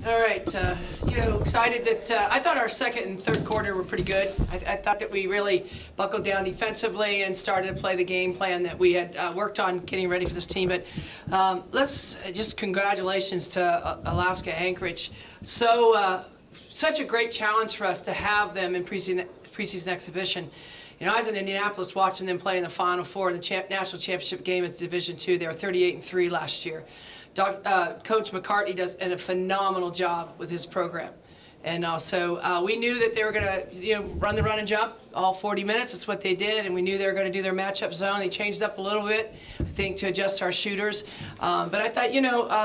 All right, excited that I thought our second and third quarter were pretty good. I thought that we really buckled down defensively and started to play the game plan that we had worked on getting ready for this team. But let's just congratulations to Alaska-Anchorage. Such a great challenge for us to have them in preseason exhibition. You know, I was in Indianapolis watching them play in the Final Four in the national championship game as Division II. They were 38-3 last year. Coach McCartney does a phenomenal job with his program. And also, we knew that they were going to run the run and jump all 40 minutes. That's what they did, and we knew they were going to do their matchup zone. They changed up a little bit, I think, to adjust our shooters. But I thought,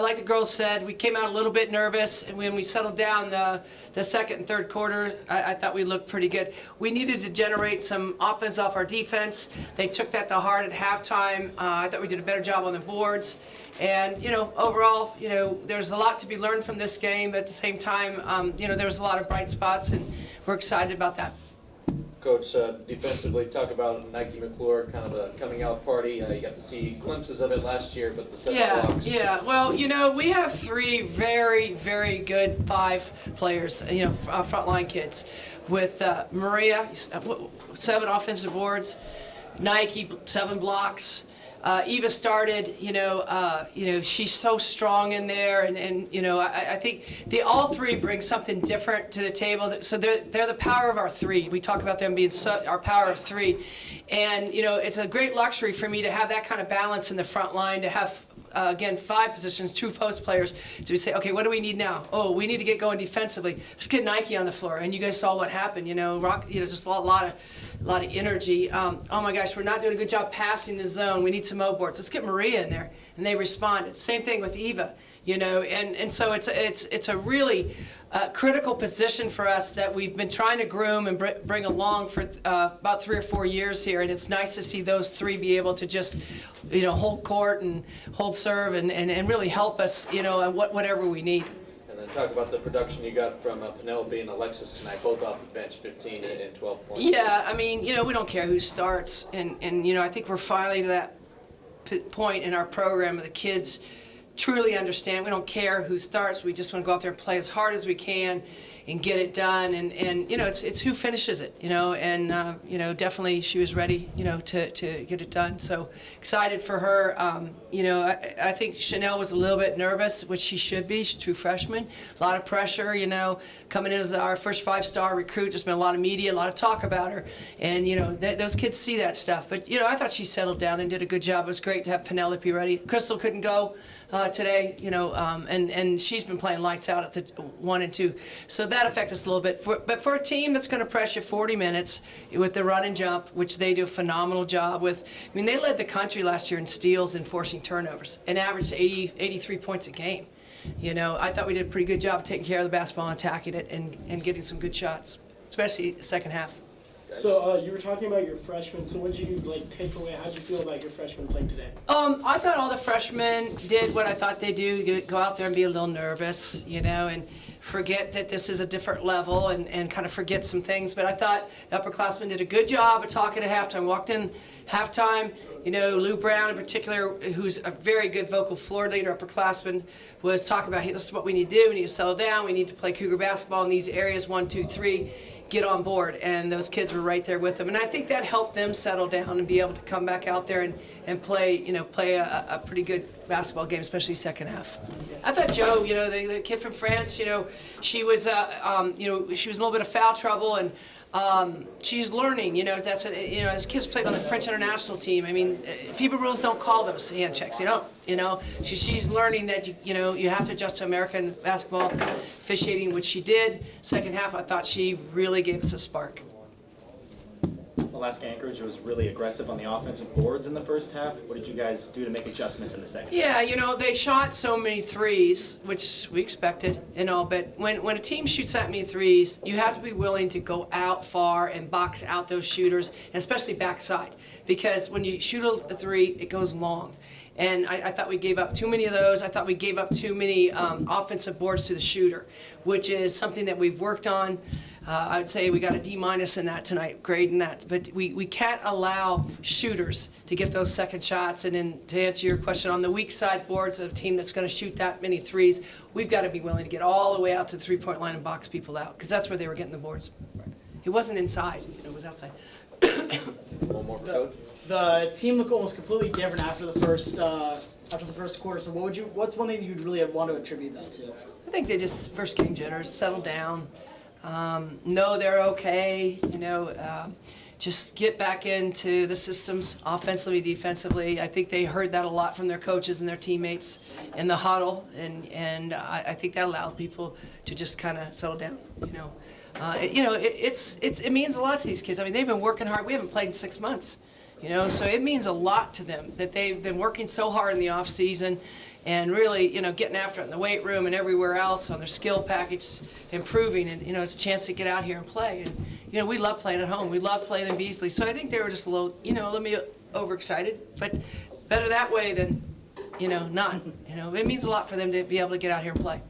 like the girls said, we came out a little bit nervous, and when we settled down the second and third quarter, I thought we looked pretty good. We needed to generate some offense off our defense. They took that to heart at halftime. I thought we did a better job on the boards. And, overall, there's a lot to be learned from this game. But at the same time, there was a lot of bright spots, and we're excited about that. Coach, defensively, talk about Nike McClure, kind of the coming out party. You got to see glimpses of it last year, but the set blocks. Yeah. Well, we have three very, very good 5 players, frontline kids, with Maria, 7 offensive boards, Nike, 7 blocks. Eva started, she's so strong in there, and I think they all 3 bring something different to the table. So they're the power of our 3. We talk about them being our power of 3, and it's a great luxury for me to have that kind of balance in the front line, to have again 5 positions, 2 post players, to say, okay, what do we need now? Oh, we need to get going defensively. Let's get Nike on the floor, and you guys saw what happened. Just a lot of energy. Oh my gosh, we're not doing a good job passing the zone. We need some O boards. Let's get Maria in there, and they responded. Same thing with Eva. And so it's a really critical position for us that we've been trying to groom and bring along for about 3 or 4 years here, and it's nice to see those 3 be able to just hold court and hold serve and really help us whatever we need. And then talk about the production you got from Penelope and Alexis tonight, both off the bench, 15 and 12 points. Yeah, I mean, we don't care who starts, and I think we're finally to that point in our program where the kids truly understand. We don't care who starts. We just want to go out there and play as hard as we can and get it done. And it's who finishes it. Definitely she was ready. To get it done. So excited for her. I think Chanel was a little bit nervous, which she should be. She's a true freshman. A lot of pressure. Coming in as our first 5-star recruit. There's been a lot of media, a lot of talk about her, and those kids see that stuff. But I thought she settled down and did a good job. It was great to have Penelope ready. Crystal couldn't go today, and she's been playing lights out at the 1 and 2. So that affected us a little bit. But for a team that's going to press you 40 minutes with the run and jump, which they do a phenomenal job with. I mean, they led the country last year in steals and forcing turnovers and averaged 83 points a game. I thought we did a pretty good job taking care of the basketball and attacking it and getting some good shots, especially the second half. So you were talking about your freshmen. So what did you take away? How did you feel about your freshmen playing today? I thought all the freshmen did what I thought they do. Go out there and be a little nervous, and forget that this is a different level and kind of forget some things. But I thought the upperclassmen did a good job of talking at halftime. Walked in halftime. Lou Brown in particular, who's a very good vocal floor leader, upperclassman, was talking about, hey, this is what we need to do. We need to settle down. We need to play Cougar basketball in these areas, 1, 2, 3. Get on board, and those kids were right there with them, and I think that helped them settle down and be able to come back out there and play a pretty good basketball game, especially second half. I thought Jo, the kid from France, she was she was in a little bit of foul trouble, and she's learning. That's as kids played on the French international team. I mean, FIBA rules don't call those hand checks. She's learning that you have to adjust to American basketball officiating, which she did. Second half, I thought she really gave us a spark. Alaska-Anchorage was really aggressive on the offensive boards in the first half. What did you guys do to make adjustments in the second half? Yeah, they shot so many threes, which we expected and all, but when a team shoots that many threes, you have to be willing to go out far and box out those shooters, especially backside, because when you shoot a 3, it goes long. And I thought we gave up too many of those. I thought we gave up too many offensive boards to the shooter, which is something that we've worked on. I would say we got a D- in that tonight, grade in that. But we can't allow shooters to get those second shots. And then to answer your question, on the weak side boards of a team that's going to shoot that many threes, we've got to be willing to get all the way out to the three-point line and box people out, because that's where they were getting the boards. It wasn't inside, it was outside. One more, Coach. The team looked almost completely different after the first quarter. So what's one thing you'd really want to attribute that to? I think they just, first game jitters, settle down, know they're okay, just get back into the systems offensively, defensively. I think they heard that a lot from their coaches and their teammates in the huddle, and I think that allowed people to just kind of settle down, It means a lot to these kids. I mean, they've been working hard. We haven't played in 6 months, so it means a lot to them that they've been working so hard in the off season and really, getting after it in the weight room and everywhere else on their skill package, improving, and, it's a chance to get out here and play. And, we love playing at home. We love playing in Beasley. So I think they were just a little bit overexcited, but better that way than, not. It means a lot for them to be able to get out here and play.